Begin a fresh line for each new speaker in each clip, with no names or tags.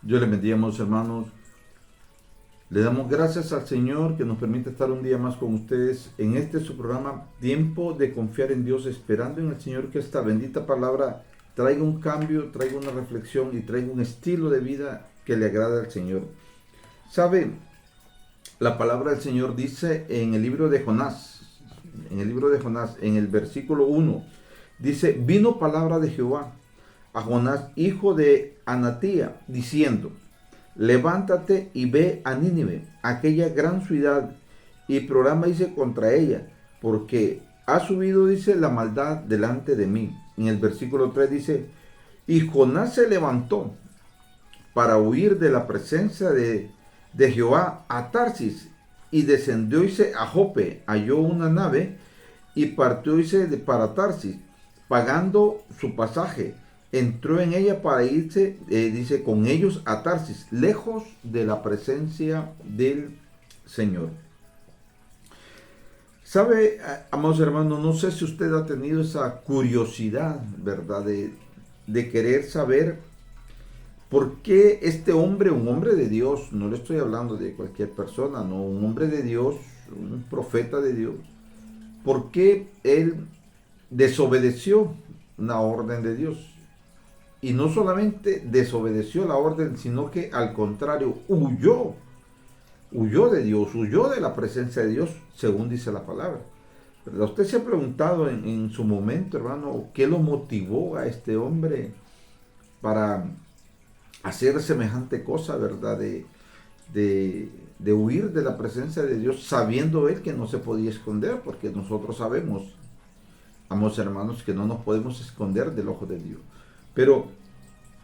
Dios les bendiga, amados hermanos. Le damos gracias al Señor que nos permite estar un día más con ustedes en este su programa, Tiempo de Confiar en Dios, esperando en el Señor que esta bendita palabra traiga un cambio, traiga una reflexión y traiga un estilo de vida que le agrade al Señor. ¿Sabe? La palabra del Señor dice en el libro de Jonás, en el versículo 1, dice: vino palabra de Jehová a Jonás, hijo de Anatía, diciendo: levántate y ve a Nínive, aquella gran ciudad, y programa, dice, contra ella, porque ha subido, dice, la maldad delante de mí. En el versículo 3 dice: y Jonás se levantó para huir de la presencia de Jehová a Tarsis, y descendió, dice, a Jope, halló una nave, y partió, dice, para Tarsis, pagando su pasaje. Entró en ella para irse, dice, con ellos a Tarsis, lejos de la presencia del Señor. ¿Sabe, amados hermanos? No sé si usted ha tenido esa curiosidad, ¿verdad? De querer saber por qué este hombre, un hombre de Dios, no le estoy hablando de cualquier persona, no, un hombre de Dios, un profeta de Dios, por qué él desobedeció una orden de Dios. Y no solamente desobedeció la orden, sino que al contrario, huyó de Dios, huyó de la presencia de Dios, según dice la palabra. ¿Verdad? Usted se ha preguntado en su momento, hermano, qué lo motivó a este hombre para hacer semejante cosa, ¿verdad? De huir de la presencia de Dios, sabiendo él que no se podía esconder, porque nosotros sabemos, amados hermanos, que no nos podemos esconder del ojo de Dios. Pero,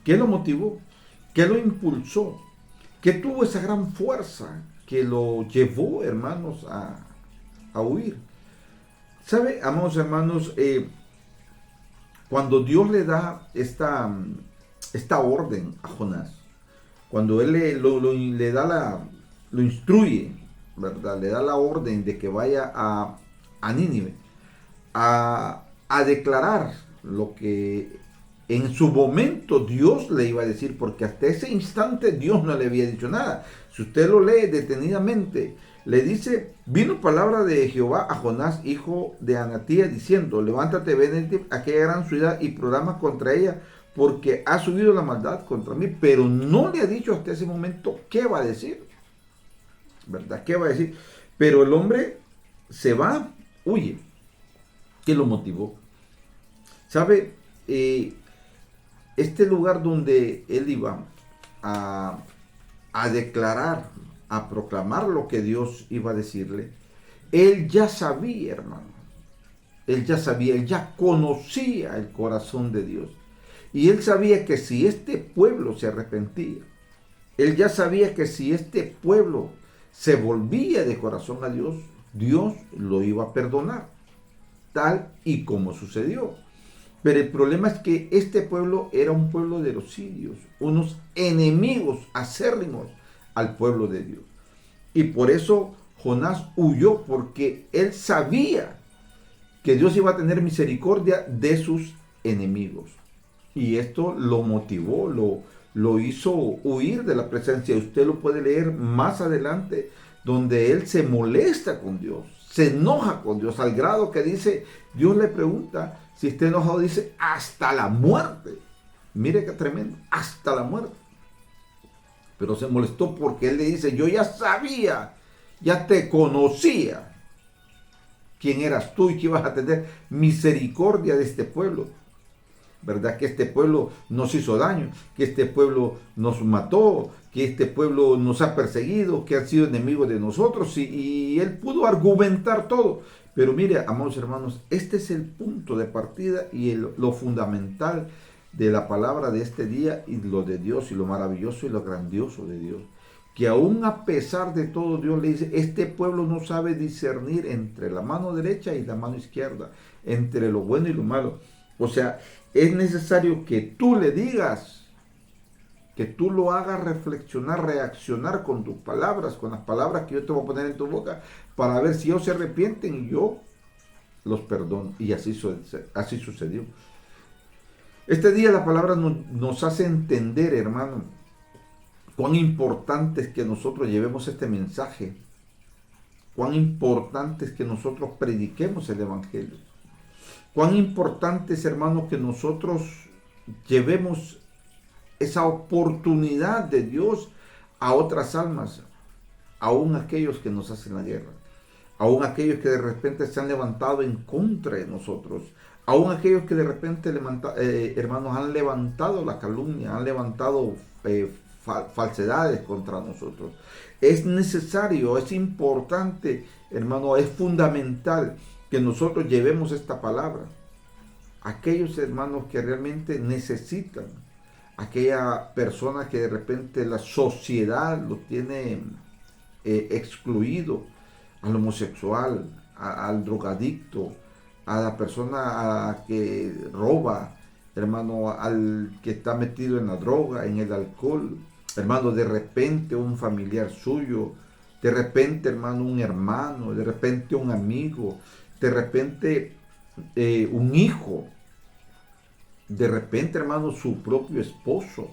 ¿qué lo motivó? ¿Qué lo impulsó? ¿Qué tuvo esa gran fuerza que lo llevó, hermanos, a huir? ¿Sabe, amados hermanos? Cuando Dios le da esta orden a Jonás, cuando Él le da lo instruye, ¿verdad? Le da la orden de que vaya a Nínive a declarar lo que en su momento Dios le iba a decir, porque hasta ese instante Dios no le había dicho nada. Si usted lo lee detenidamente, le dice: vino palabra de Jehová a Jonás, hijo de Anatía, diciendo: levántate, ven a aquella gran ciudad y programa contra ella, porque ha subido la maldad contra mí. Pero no le ha dicho hasta ese momento qué va a decir, ¿verdad? ¿Qué va a decir? Pero el hombre se va, huye. ¿Qué lo motivó? ¿Sabe? Este lugar donde él iba a declarar, a proclamar lo que Dios iba a decirle, él ya sabía, hermano. Él ya sabía, él ya conocía el corazón de Dios. Y él sabía que si este pueblo se arrepentía, él ya sabía que si este pueblo se volvía de corazón a Dios, Dios lo iba a perdonar, tal y como sucedió. Pero el problema es que este pueblo era un pueblo de los sirios, unos enemigos acérrimos al pueblo de Dios. Y por eso Jonás huyó, porque él sabía que Dios iba a tener misericordia de sus enemigos. Y esto lo motivó, lo hizo huir de la presencia. Usted lo puede leer más adelante, donde él se molesta con Dios, se enoja con Dios, al grado que dice, Dios le pregunta si está enojado, dice, hasta la muerte. Mire qué tremendo, hasta la muerte. Pero se molestó porque él le dice: yo ya sabía, ya te conocía quién eras tú y que ibas a tener misericordia de este pueblo. ¿Verdad? Que este pueblo nos hizo daño, que este pueblo nos mató, que este pueblo nos ha perseguido, que han sido enemigos de nosotros, y él pudo argumentar todo. Pero mire, amados hermanos, este es el punto de partida y lo fundamental de la palabra de este día, y lo de Dios, y lo maravilloso y lo grandioso de Dios. Que aún a pesar de todo, Dios le dice: este pueblo no sabe discernir entre la mano derecha y la mano izquierda, entre lo bueno y lo malo. O sea, es necesario que tú le digas, que tú lo hagas reflexionar, reaccionar con tus palabras, con las palabras que yo te voy a poner en tu boca, para ver si ellos se arrepienten y yo los perdono. Y así sucedió. Este día la palabra nos hace entender, hermano, Cuán importante es que nosotros llevemos este mensaje. Cuán importante es que nosotros prediquemos el Evangelio. Cuán importante es, hermano, que nosotros llevemos esa oportunidad de Dios a otras almas, aún aquellos que nos hacen la guerra, aún aquellos que de repente se han levantado en contra de nosotros, aún aquellos que de repente, hermanos, han levantado la calumnia, han levantado falsedades contra nosotros. Es necesario, es importante, hermano, es fundamental que nosotros llevemos esta palabra a aquellos hermanos que realmente necesitan, aquella persona que de repente la sociedad lo tiene excluido, al homosexual, al drogadicto, a la persona que roba, hermano, al que está metido en la droga, en el alcohol, hermano, de repente un familiar suyo, de repente, hermano, un hermano, de repente un amigo, de repente un hijo, de repente, hermano, su propio esposo.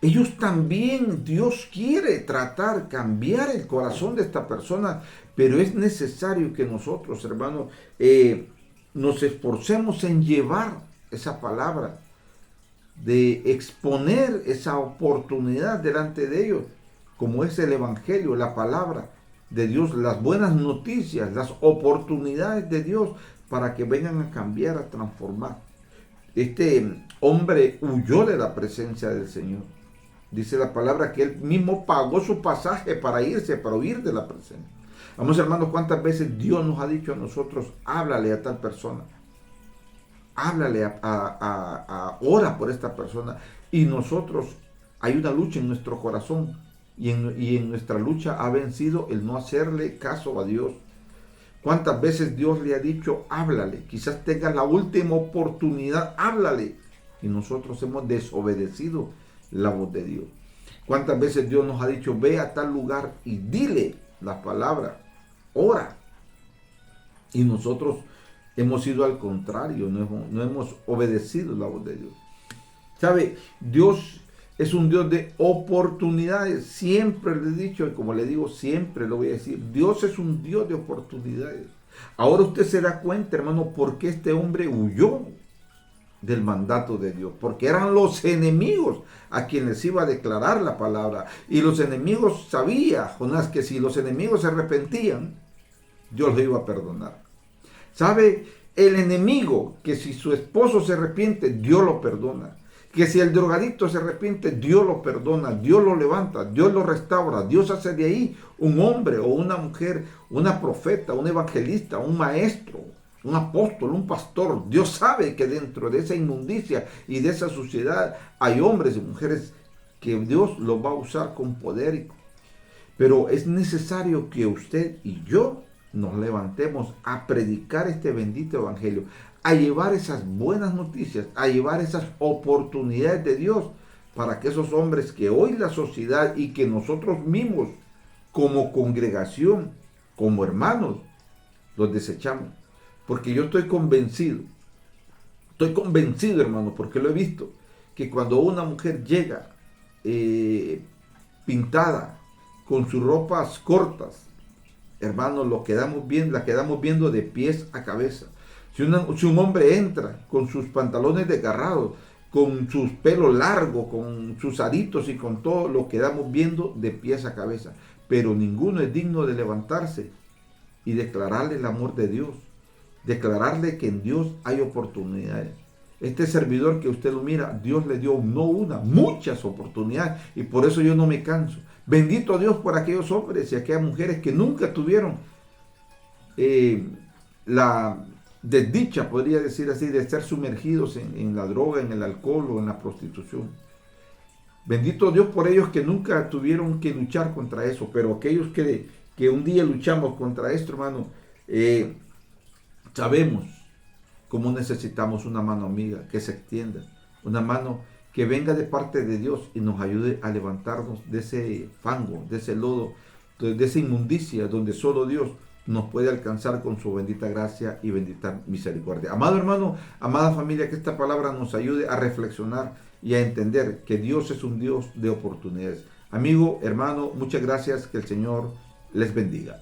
Ellos también, Dios quiere tratar, cambiar el corazón de esta persona, pero es necesario que nosotros, hermanos, nos esforcemos en llevar esa palabra, de exponer esa oportunidad delante de ellos, como es el Evangelio, la palabra de Dios, las buenas noticias, las oportunidades de Dios para que vengan a cambiar, a transformar. Este hombre huyó de la presencia del Señor. Dice la palabra que él mismo pagó su pasaje para irse, para huir de la presencia. Vamos, hermanos, cuántas veces Dios nos ha dicho a nosotros, háblale a tal persona, háblale ora por esta persona. Y nosotros, hay una lucha en nuestro corazón, y en nuestra lucha ha vencido el no hacerle caso a Dios. ¿Cuántas veces Dios le ha dicho, háblale? Quizás tengas la última oportunidad, háblale. Y nosotros hemos desobedecido la voz de Dios. ¿Cuántas veces Dios nos ha dicho, ve a tal lugar y dile la palabra, ora? Y nosotros hemos ido al contrario, no hemos obedecido la voz de Dios. ¿Sabe? Dios es un Dios de oportunidades. Siempre le he dicho, y como le digo, siempre lo voy a decir, Dios es un Dios de oportunidades. Ahora usted se da cuenta, hermano, por qué este hombre huyó del mandato de Dios, porque eran los enemigos a quienes iba a declarar la palabra, y los enemigos sabía Jonás que si los enemigos se arrepentían, Dios los iba a perdonar. ¿Sabe? El enemigo, que si su esposo se arrepiente, Dios lo perdona, que si el drogadicto se arrepiente, Dios lo perdona, Dios lo levanta, Dios lo restaura, Dios hace de ahí un hombre o una mujer, una profeta, un evangelista, un maestro, un apóstol, un pastor. Dios sabe que dentro de esa inmundicia y de esa suciedad hay hombres y mujeres que Dios los va a usar con poder. Pero es necesario que usted y yo nos levantemos a predicar este bendito evangelio, a llevar esas buenas noticias, a llevar esas oportunidades de Dios para que esos hombres que hoy la sociedad y que nosotros mismos como congregación, como hermanos, los desechamos. Porque yo estoy convencido, hermano, porque lo he visto, que cuando una mujer llega pintada, con sus ropas cortas, hermano, la quedamos viendo de pies a cabeza. Si un hombre entra con sus pantalones desgarrados, con sus pelos largos, con sus aritos y con todo, lo quedamos viendo de pies a cabeza. Pero ninguno es digno de levantarse y declararle el amor de Dios. Declararle que en Dios hay oportunidades. Este servidor que usted lo mira, Dios le dio no una, muchas oportunidades, y por eso yo no me canso. Bendito Dios por aquellos hombres y aquellas mujeres que nunca tuvieron la desdicha, podría decir así, de ser sumergidos en la droga, en el alcohol o en la prostitución. Bendito Dios por ellos que nunca tuvieron que luchar contra eso, pero aquellos que un día luchamos contra esto, hermano, sabemos cómo necesitamos una mano amiga que se extienda, una mano que venga de parte de Dios y nos ayude a levantarnos de ese fango, de ese lodo, de esa inmundicia donde solo Dios nos puede alcanzar con su bendita gracia y bendita misericordia. Amado hermano, amada familia, que esta palabra nos ayude a reflexionar y a entender que Dios es un Dios de oportunidades. Amigo, hermano, muchas gracias, que el Señor les bendiga.